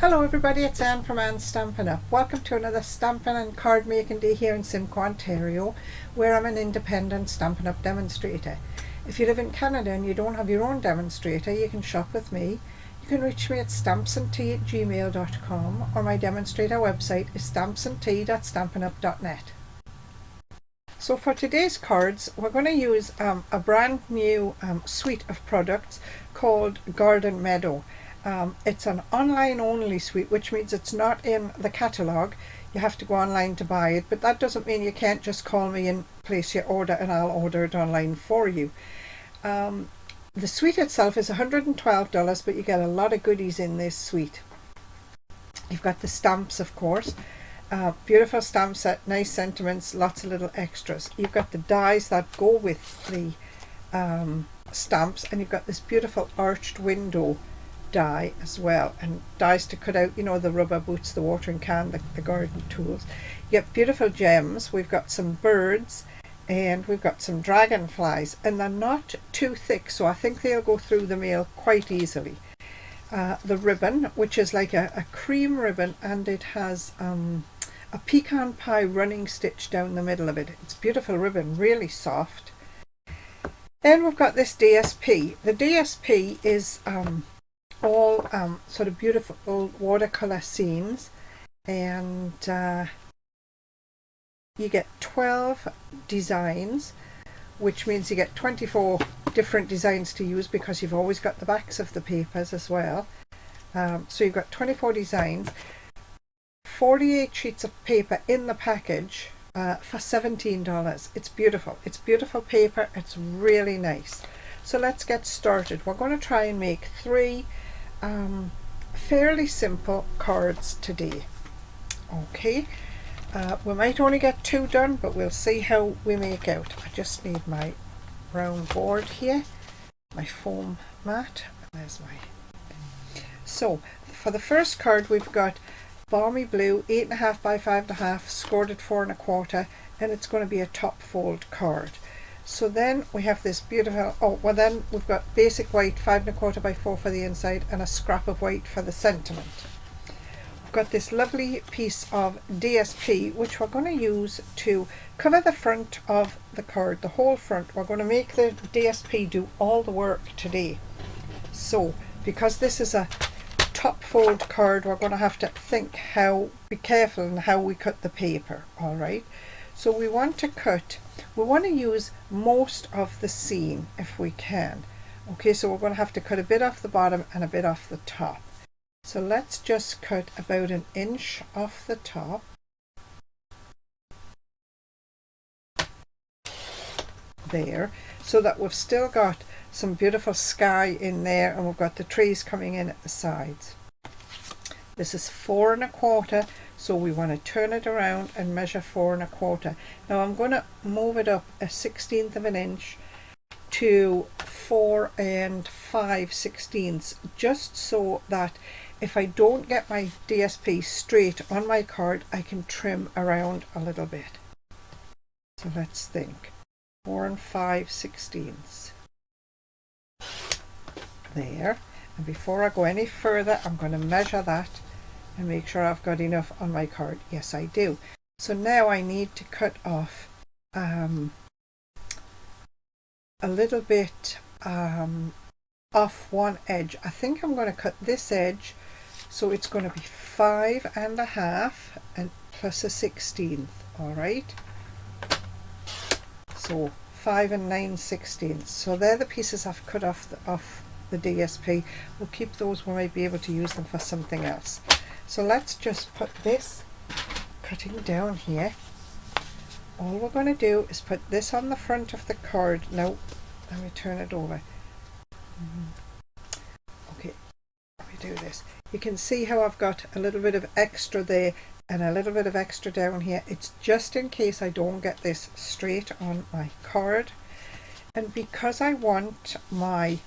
Hello everybody, it's Anne from Anne's Stampin' Up. Welcome to another Stampin' and Card Making Day here in Simcoe, Ontario, where I'm an independent Stampin' Up demonstrator. If you live in Canada and you don't have your own demonstrator, you can shop with me. You can reach me at stampsandtea@gmail.com, or my demonstrator website is stampsandtea.stampinup.net. So for today's cards, we're going to use a brand new suite of products called Garden Meadow. It's an online only suite, which means it's not in the catalogue. You have to go online to buy it, but that doesn't mean you can't just call me and place your order and I'll order it online for you. The suite itself is $112, but you get a lot of goodies in this suite. You've got the stamps, of course. Beautiful stamp set, nice sentiments, lots of little extras. You've got the dies that go with the stamps, and you've got this beautiful arched window die as well, and dies to cut out, you know, the rubber boots, the watering can, the garden tools. You get beautiful gems. We've got some birds and we've got some dragonflies, and they're not too thick, so I think they'll go through the mail quite easily. The ribbon, which is like a cream ribbon, and it has a pecan pie running stitch down the middle of it. It's beautiful ribbon, really soft. Then we've got this DSP. The DSP is all sort of beautiful watercolor scenes, and you get 12 designs, which means you get 24 different designs to use, because you've always got the backs of the papers as well. So you've got 24 designs, 48 sheets of paper in the package for $17. It's beautiful. It's beautiful paper. It's really nice. So let's get started. We're going to try and make three fairly simple cards today. Okay, we might only get two done, but we'll see how we make out. I just need my round board here, my foam mat. There's my... So for the first card, we've got Balmy Blue, 8.5 by 5.5, scored at 4 1/4, and it's going to be a top fold card. So then we have this beautiful, then we've got basic white, 5 1/4 by 4 for the inside, and a scrap of white for the sentiment. We've got this lovely piece of DSP, which we're going to use to cover the front of the card, the whole front. We're going to make the DSP do all the work today. So because this is a top fold card, we're going to have to be careful in how we cut the paper. All right, so we want to use most of the seam if we can. Okay, so we're going to have to cut a bit off the bottom and a bit off the top. So let's just cut about 1 inch off the top. There, so that we've still got some beautiful sky in there, and we've got the trees coming in at the sides. This is 4 1/4, so we want to turn it around and measure 4 1/4. Now I'm going to move it up 1/16 of an inch to 4 5/16, just so that if I don't get my DSP straight on my card, I can trim around a little bit. So let's think. 4 5/16. There. And before I go any further, I'm going to measure that and make sure I've got enough on my card. Yes, I do. So now I need to cut off a little bit off one edge. I think I'm going to cut this edge, so it's going to be 5 1/2 and plus 1/16. All right. So 5 9/16. So they're the pieces I've cut off the DSP. We'll keep those. We might be able to use them for something else. So let's just put this cutting down here. All we're going to do is put this on the front of the card. Now let me turn it over. Okay, let me do this. You can see how I've got a little bit of extra there and a little bit of extra down here. It's just in case I don't get this straight on my card, and because I want my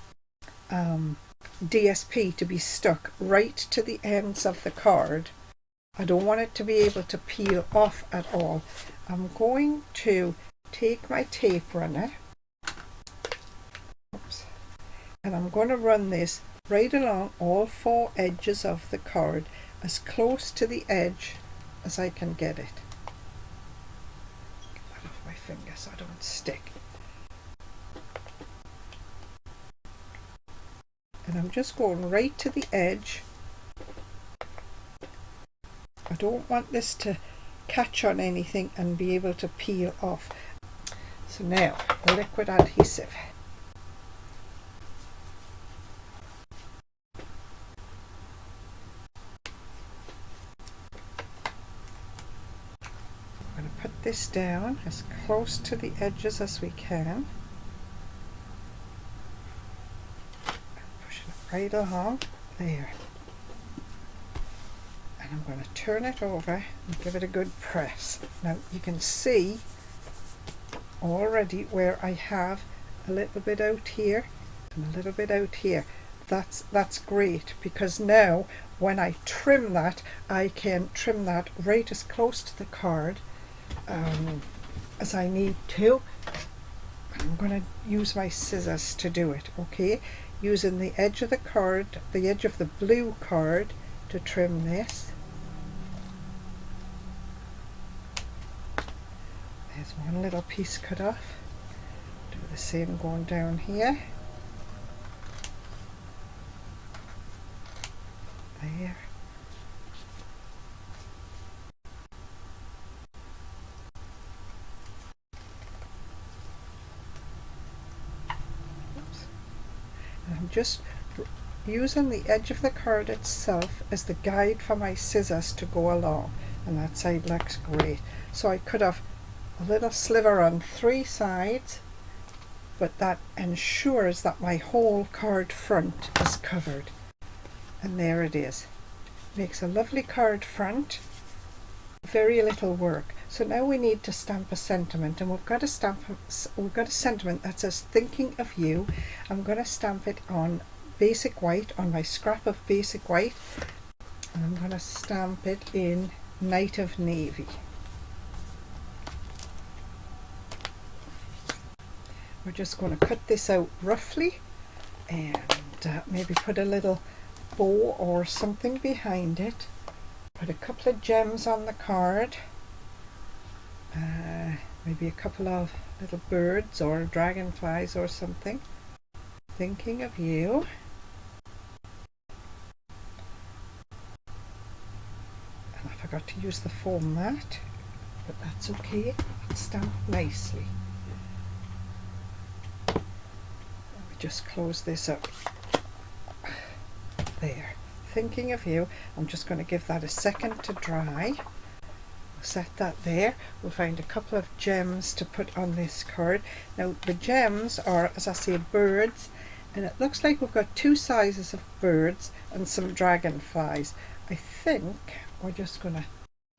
DSP to be stuck right to the ends of the card, I don't want it to be able to peel off at all. I'm going to take my tape runner, and I'm going to run this right along all 4 edges of the card. as close to the edge as I can get it. Get that off my finger so I don't stick. And I'm just going right to the edge. I don't want this to catch on anything and be able to peel off. So now the liquid adhesive. I'm going to put this down as close to the edges as we can. Push it right along there. And I'm going to turn it over and give it a good press. Now you can see already where I have a little bit out here and a little bit out here. That's great, because now when I trim that, I can trim that right as close to the card as I need to. I'm going to use my scissors to do it, okay? Using the edge of the card, the edge of the blue card, to trim this. There's one little piece cut off. Do the same going down here. There. Oops. And I'm just using the edge of the card itself as the guide for my scissors to go along, and that side looks great. So I could have a little sliver on 3 sides, but that ensures that my whole card front is covered. And there it is. Makes a lovely card front, very little work. So now we need to stamp a sentiment, and we've got a sentiment that says thinking of you. I'm going to stamp it on basic white, on my scrap of basic white, and I'm going to stamp it in Night of Navy. We're just going to cut this out roughly and maybe put a little bow or something behind it. Put a couple of gems on the card, maybe a couple of little birds or dragonflies or something. Thinking of you. And I forgot to use the foam mat, but that's okay. It's stamped nicely. Just close this up. There. Thinking of you. I'm just going to give that a second to dry. We'll set that there. We'll find a couple of gems to put on this card. Now the gems are, as I say, birds, and it looks like we've got 2 sizes of birds and some dragonflies. I think we're just going to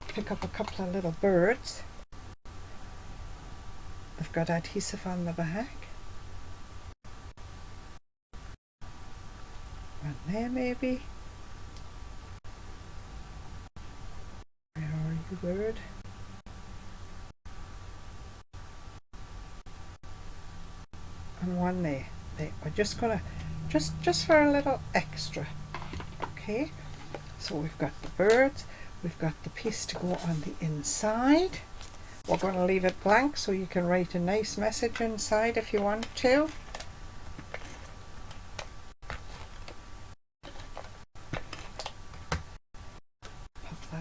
pick up a couple of little birds. They've got adhesive on the back. One there maybe. Where are you, bird? And one there. There. We're just gonna just for a little extra. Okay. So we've got the birds, we've got the piece to go on the inside. We're going to leave it blank so you can write a nice message inside if you want to.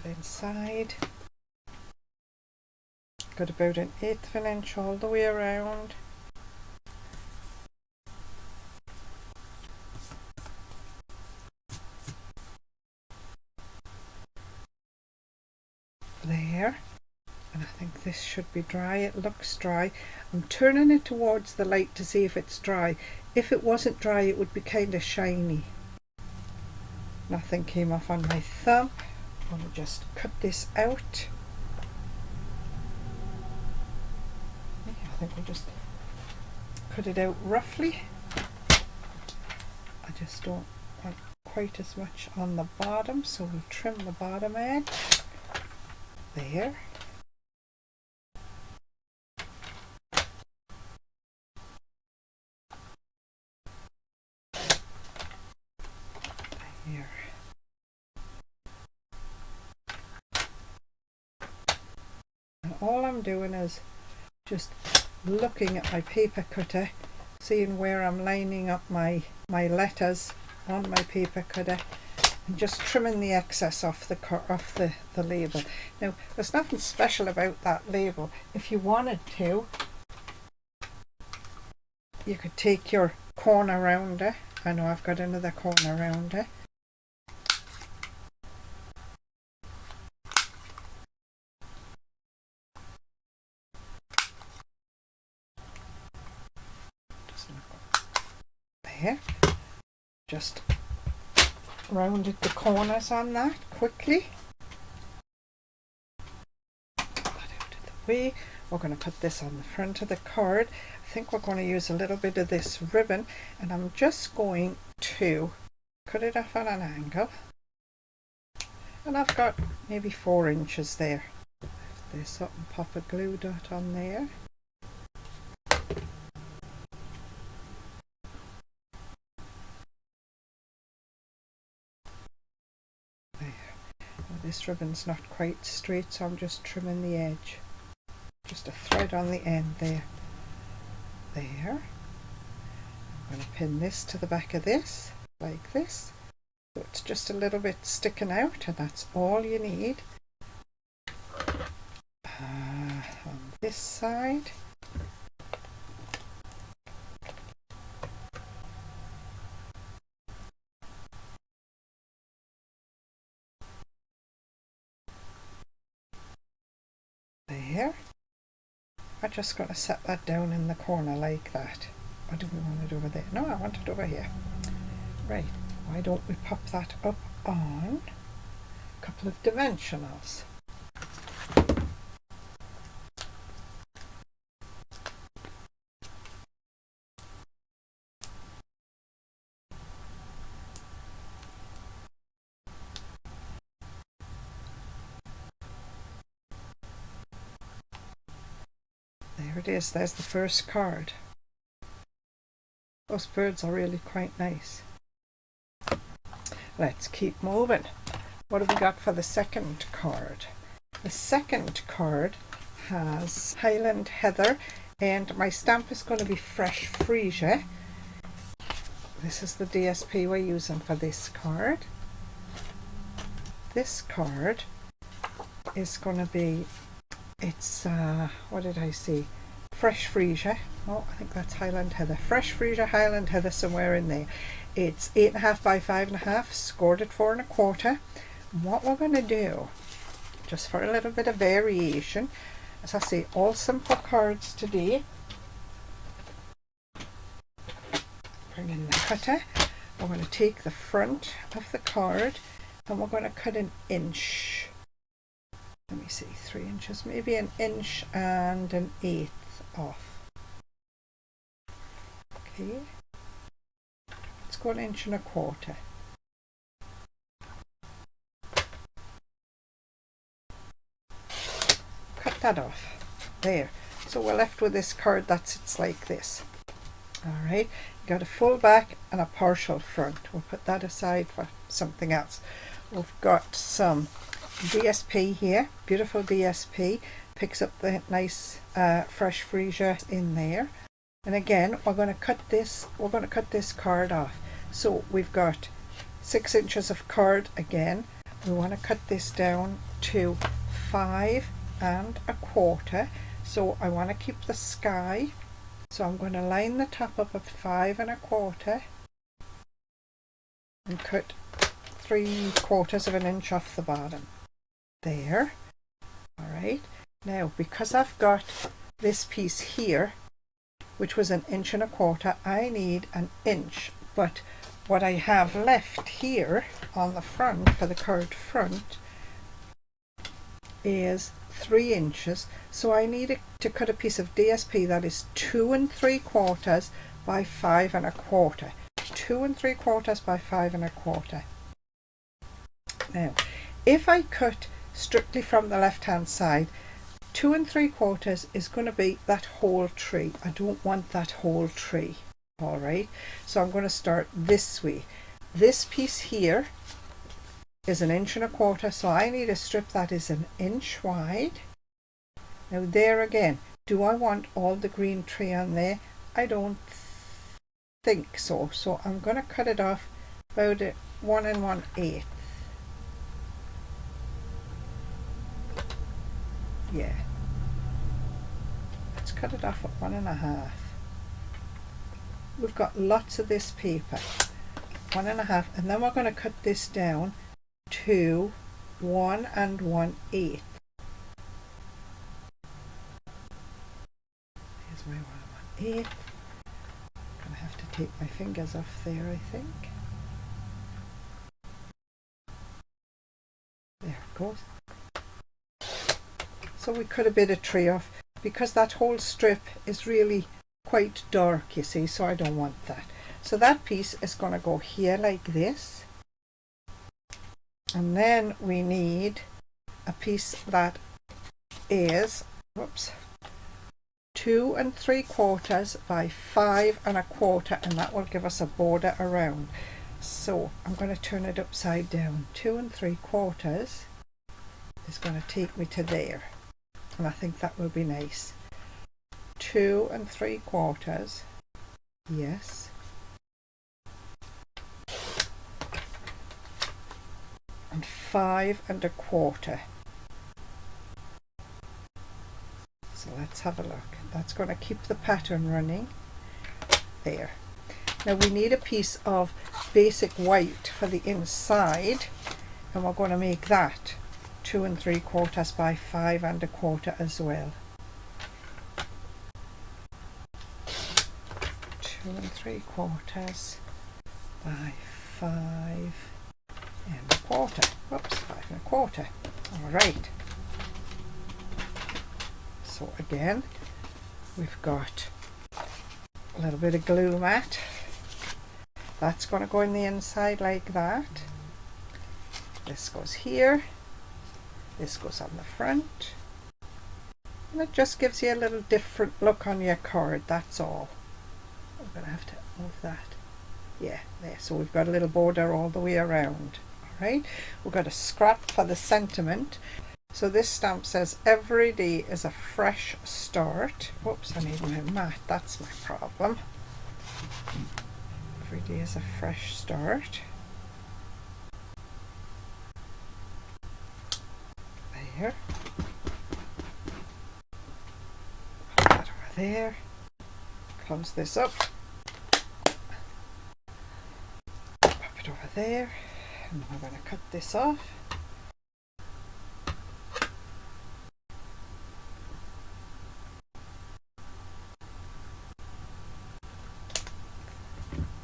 Inside. Got about 1/8 of an inch all the way around. There. And I think this should be dry. It looks dry. I'm turning it towards the light to see if it's dry. If it wasn't dry, it would be kind of shiny. Nothing came off on my thumb. I'm going to just cut this out. Yeah, I think we'll just cut it out roughly. I just don't want quite as much on the bottom, so we'll trim the bottom edge. There. There. all I'm doing is just looking at my paper cutter, seeing where I'm lining up my letters on my paper cutter, and just trimming the excess off the label. Now, there's nothing special about that label. If you wanted to, you could take your corner rounder. I know I've got another corner rounder. There. Just rounded the corners on that quickly. Put that out of the way. We're going to put this on the front of the card. I think we're going to use a little bit of this ribbon, and I'm just going to cut it off at an angle. And I've got maybe 4 inches there. Lift this up and pop a glue dot on there. This ribbon's not quite straight, so I'm just trimming the edge. Just a thread on the end there. There. I'm going to pin this to the back of this, like this. So it's just a little bit sticking out, and that's all you need. On this side. There. I'm just going to set that down in the corner like that. Or do we want it over there? No, I want it over here. Right, why don't we pop that up on a couple of dimensionals? There it is, there's the first card. Those birds are really quite nice. Let's keep moving. What have we got for the second card? The second card has Highland Heather, and my stamp is going to be Fresh Freesia. This is the DSP we're using for this card. This card is going to be, it's, what did I say? Fresh Freesia. Oh, I think that's Highland Heather. Fresh Freesia, Highland Heather, somewhere in there. It's 8.5 by 5.5, scored at 4 1/4. What we're going to do, just for a little bit of variation, as I say, all simple cards today. Bring in the cutter. We're going to take the front of the card and we're going to cut 1 inch. Let me see, 3 inches, maybe 1 inch and 1/8 off. Okay, let's go 1 1/4 inches. Cut that off. There. So we're left with this card that sits like this. Alright, you got a full back and a partial front. We'll put that aside for something else. We've got some DSP here, beautiful DSP, picks up the nice Fresh Freesia in there. And again, we're going to cut this card off. So we've got 6 inches of card again. We want to cut this down to 5 1/4. So I want to keep the sky. So I'm going to line the top up at 5 1/4 and cut 3/4 inch off the bottom. There. Alright. Now, because I've got this piece here, which was 1 1/4 inches, I need 1 inch. But what I have left here on the front, for the card front, is 3 inches. So I need to cut a piece of DSP that is 2 3/4 by 5 1/4. 2 3/4 by 5 1/4. Now, if I cut strictly from the left hand side, 2 3/4 is going to be that whole tree. I don't want that whole tree. Alright, so I'm going to start this way. This piece here is 1 1/4 inches, so I need a strip that is 1 inch wide. Now there again, do I want all the green tree on there? I don't think so. So I'm going to cut it off about 1 1/8. Yeah. Let's cut it off at 1 1/2. We've got lots of this paper. 1 1/2, and then we're going to cut this down to 1 1/8. Here's my 1 1/8. I'm going to have to take my fingers off there, I think. There it goes. So we cut a bit of tree off because that whole strip is really quite dark, you see, so I don't want that. So that piece is going to go here like this. And then we need a piece that is, whoops, 2 3/4 by 5 1/4, and that will give us a border around. So I'm going to turn it upside down. 2 3/4 is going to take me to there, and I think that will be nice. 2 3/4, yes, and 5 1/4. So let's have a look. That's going to keep the pattern running there. Now we need a piece of basic white for the inside, and we're going to make that 2 3/4 by 5 1/4 as well. 2 3/4 by 5 1/4. Whoops, 5 1/4. All right. So again, we've got a little bit of glue mat. That's going to go in the inside like that. This goes here. This goes on the front. And it just gives you a little different look on your card, that's all. I'm going to have to move that. Yeah, there. So we've got a little border all the way around. All right. We've got a scrap for the sentiment. So this stamp says, every day is a fresh start. Whoops, I need my mat. That's my problem. Every day is a fresh start. There. Put that over there. Close this up. Pop it over there. And we're going to cut this off.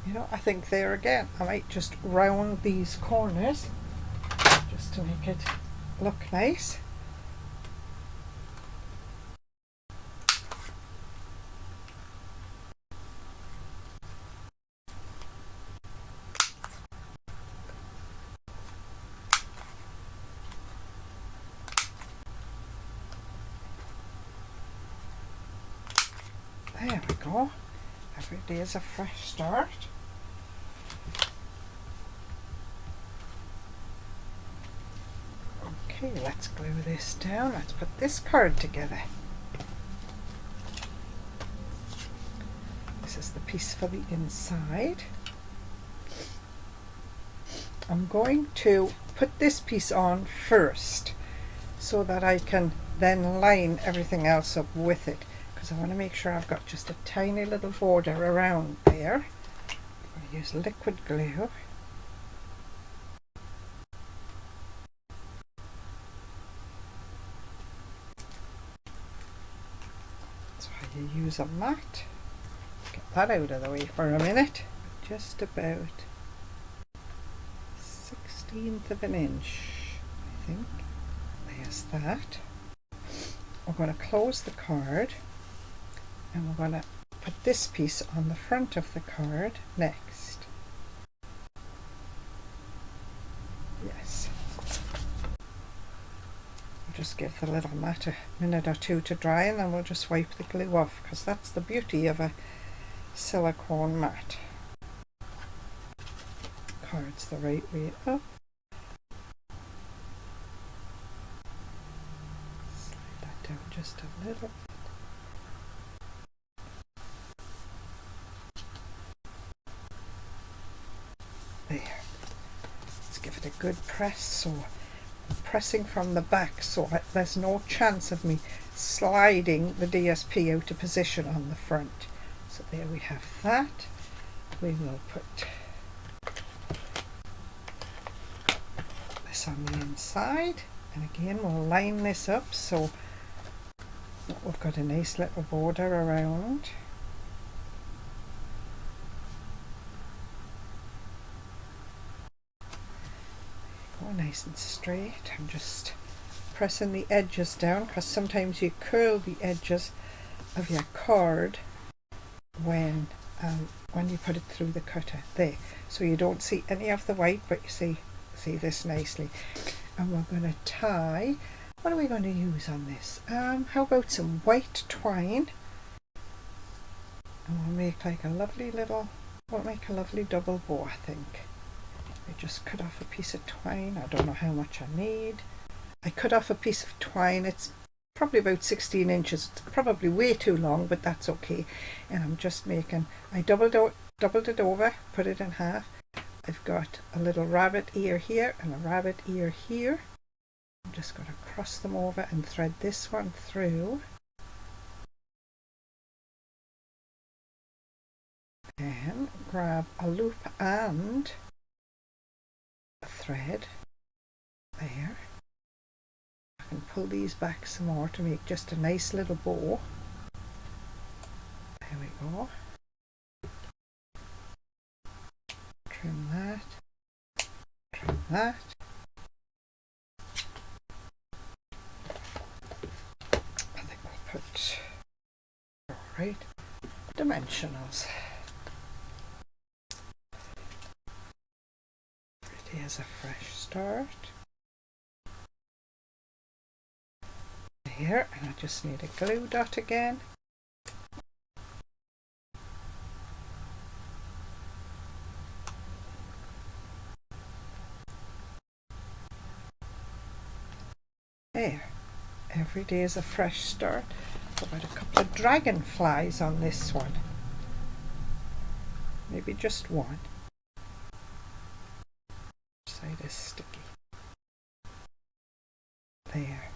You know, I think there again, I might just round these corners just to make it look nice. There we go. Every day is a fresh start. Okay, let's glue this down. Let's put this card together. This is the piece for the inside. I'm going to put this piece on first so that I can then line everything else up with it, because I want to make sure I've got just a tiny little border around there. I'm going to use liquid glue. You use a mat. Get that out of the way for a minute. Just about 1/16 of an inch, I think. There's that. We're going to close the card, and we're going to put this piece on the front of the card next. Yes. Just give the little mat a minute or two to dry, and then we'll just wipe the glue off, because that's the beauty of a silicone mat. Card's the right way up. Slide that down just a little. There. Let's give it a good press. So I'm pressing from the back so that there's no chance of me sliding the DSP out of position on the front. So there we have that. We will put this on the inside, and again we'll line this up so that we've got a nice little border around. Go nice and straight. I'm just pressing the edges down because sometimes you curl the edges of your card when you put it through the cutter there, so you don't see any of the white, but you see this nicely. And we're going to tie. What are we going to use on this? How about some white twine, and we'll make like a lovely little, we'll make a lovely double bow. I think I just cut off a piece of twine. I don't know how much I need. I cut off a piece of twine. It's probably about 16 inches. It's probably way too long, but that's okay. And I'm just making, I doubled it over, put it in half. I've got a little rabbit ear here and a rabbit ear here. I'm just going to cross them over and thread this one through. And grab a loop and a thread there. I can pull these back some more to make just a nice little bow. There we go. Trim that. Trim that. I think we'll put right dimensionals. It is a fresh start. Here, and I just need a glue dot again. There. Every day is a fresh start. I've got a couple of dragonflies on this one. Maybe just one. Side is sticky. There.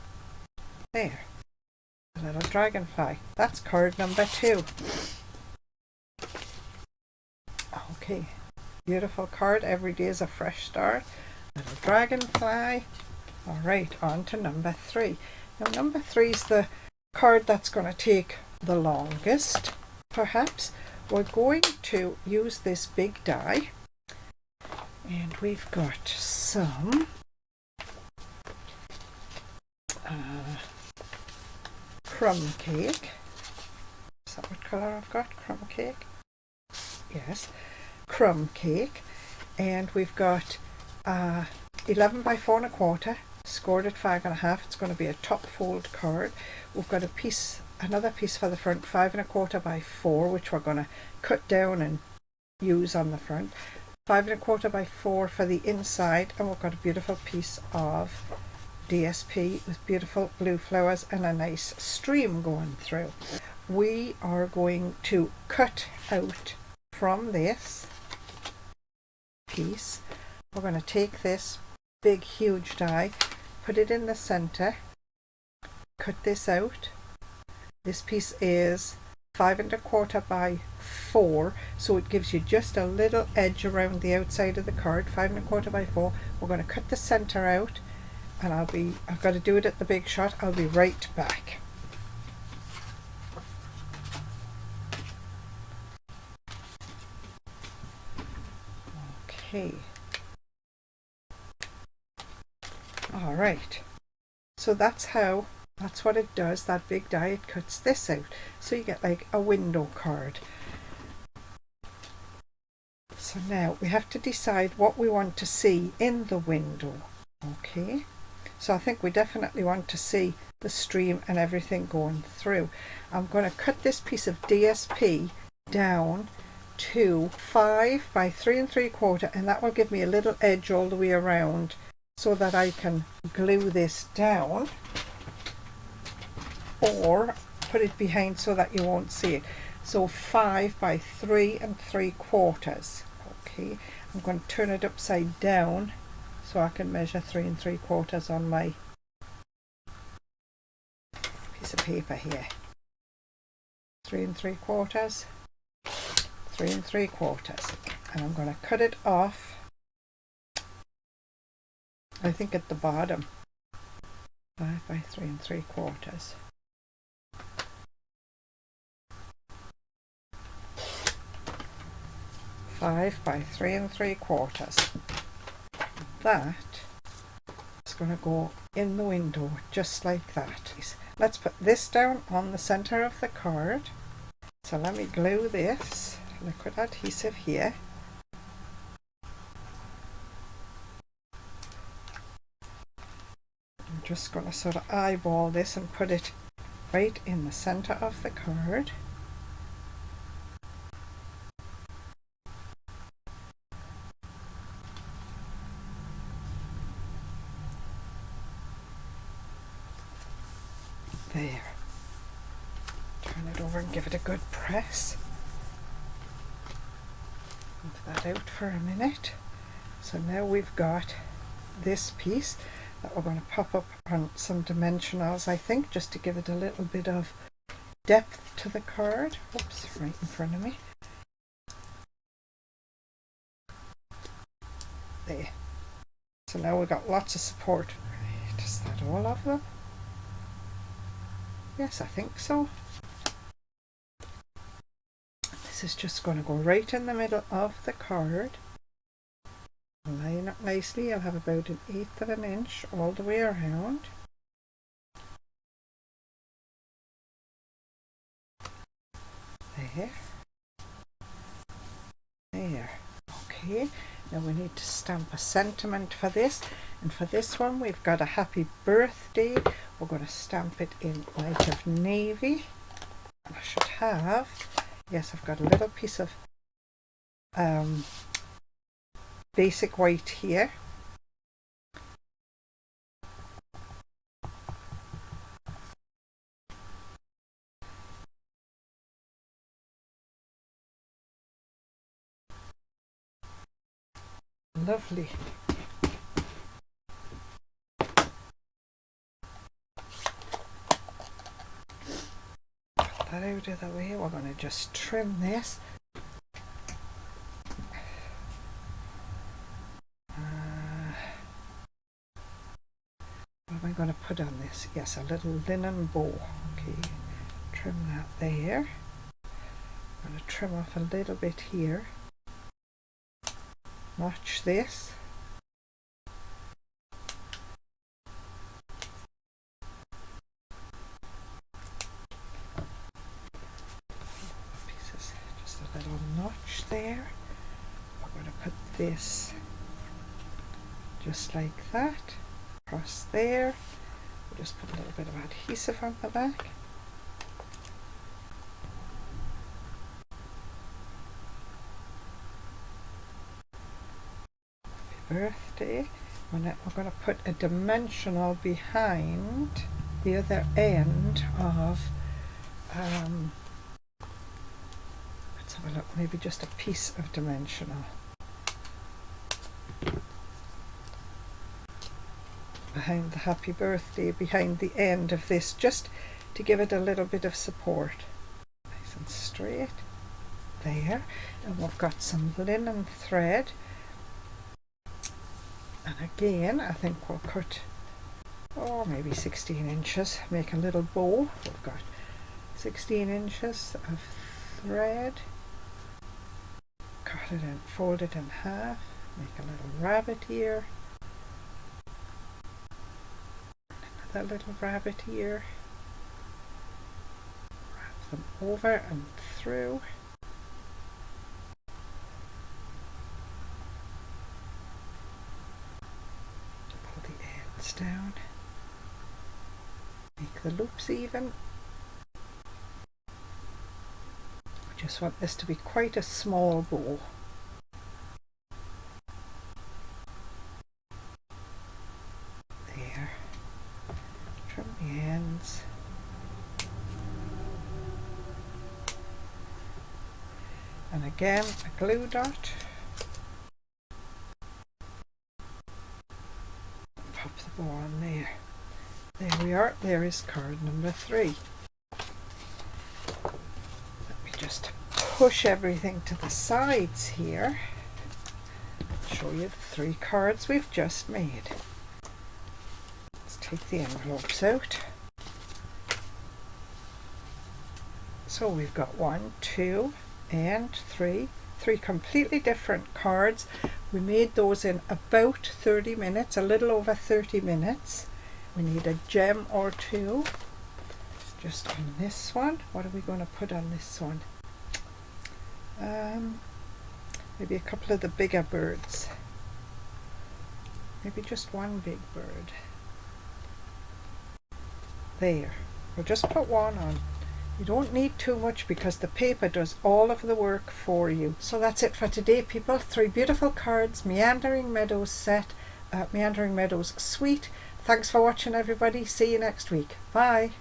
There. A little dragonfly. That's card number 2. Okay. Beautiful card. Every day is a fresh start. Little dragonfly. Alright, on to number 3. Now number 3 is the card that's going to take the longest, perhaps. We're going to use this big die, and we've got some crumb cake. Is that what colour I've got? Crumb cake? Yes, crumb cake. And we've got 11 by 4 1/4, scored at 5 1/2. It's going to be a top fold card. We've got another piece for the front, 5 1/4 by 4, which we're going to cut down and use on the front. 5 1/4 by 4 for the inside, and we've got a beautiful piece of DSP with beautiful blue flowers and a nice stream going through. We are going to cut out from this piece. We're going to take this big huge die, put it in the center, cut this out. This piece is 5 1/4 by 4, so it gives you just a little edge around the outside of the card. 5 1/4 by 4. We're going to cut the center out, and I've got to do it at the big shot. I'll be right back. Okay. All right. So that's what it does. That big die, it cuts this out. So you get like a window card. So now we have to decide what we want to see in the window. Okay. So I think we definitely want to see the stream and everything going through. I'm going to cut this piece of DSP down to 5 by 3 3/4, and that will give me a little edge all the way around so that I can glue this down. or put it behind so that you won't see it. So 5 by 3 3/4. Okay, I'm going to turn it upside down so I can measure 3 3/4 on my piece of paper here. 3 3/4, 3 3/4, and I'm going to cut it off, I think at the bottom. 5 by 3 3/4. Five by 3 3/4. That is going to go in the window just like that. Let's put this down on the center of the card. So let me glue this liquid adhesive here. I'm just going to sort of eyeball this and put it right in the center of the card. There. Turn it over and give it a good press. Leave that out for a minute. So now we've got this piece that we're going to pop up on some dimensionals, I think, just to give it a little bit of depth to the card. Oops, right in front of me. There. So now we've got lots of support. Right, is that all of them? Yes, I think so. This is just going to go right in the middle of the card. Line up nicely. I'll have about 1/8 of an inch all the way around. There. There. Okay, now we need to stamp a sentiment for this, and for this one we've got a happy birthday. We're going to stamp it in light of navy, and I should have, yes, I've got a little piece of basic white here. Lovely. Put that out of the way. We're going to just trim this. What am I going to put on this? Yes, a little linen bow. Okay, trim that there. I'm going to trim off a little bit here. Notch this. Pieces, just a little notch there. We're going to put this just like that across there. We'll just put a little bit of adhesive on the back. Birthday. We're going to put a dimensional behind the other end of let's have a look, maybe just a piece of dimensional behind the happy birthday, behind the end of this, just to give it a little bit of support. Nice and straight there. And we've got some linen thread. And again, I think we'll cut, maybe 16 inches, make a little bow. We've got 16 inches of thread. Cut it and fold it in half, make a little rabbit ear. Another little rabbit ear. Wrap them over and through. Down, make the loops even. We just want this to be quite a small bow. There, trim the ends. again a glue dot. Pop the bow on there. There we are. There is card number 3. Let me just push everything to the sides here. Show you the 3 cards we've just made. Let's take the envelopes out. So we've got 1, 2, and 3 completely different cards. We made those in about 30 minutes, a little over 30 minutes. We need a gem or 2. Just on this one. What are we going to put on this one? Maybe a couple of the bigger birds. Maybe just one big bird. There. We'll just put one on. You don't need too much because the paper does all of the work for you. So that's it for today, people. 3 beautiful cards, Meandering Meadows set, Meandering Meadows suite. Thanks for watching, everybody. See you next week. Bye.